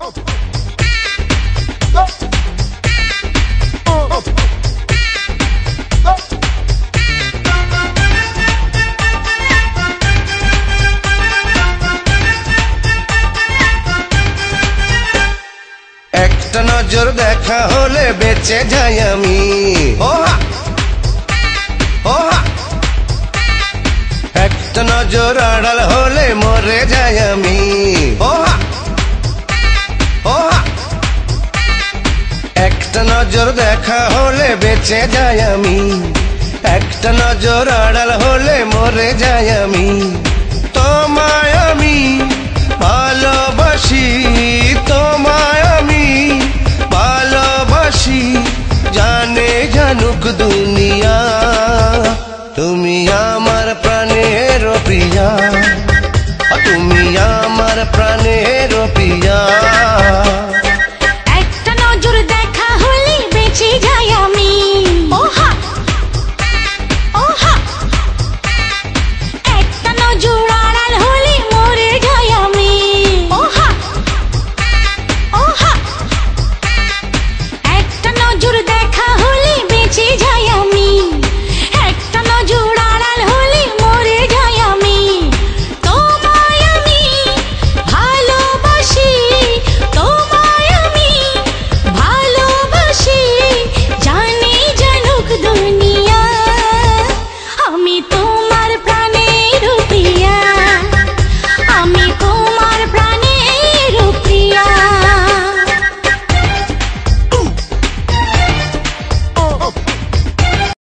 একটা নজর দেখা হলে বেঁচে যাই আমি, একটা নজর আড়াল হলে মরে যাই আমি, একটা নজর দেখা হলে বেঁচে যাই আমি, একটা নজর আড়াল হলে মরে যাই আমি। তোমায়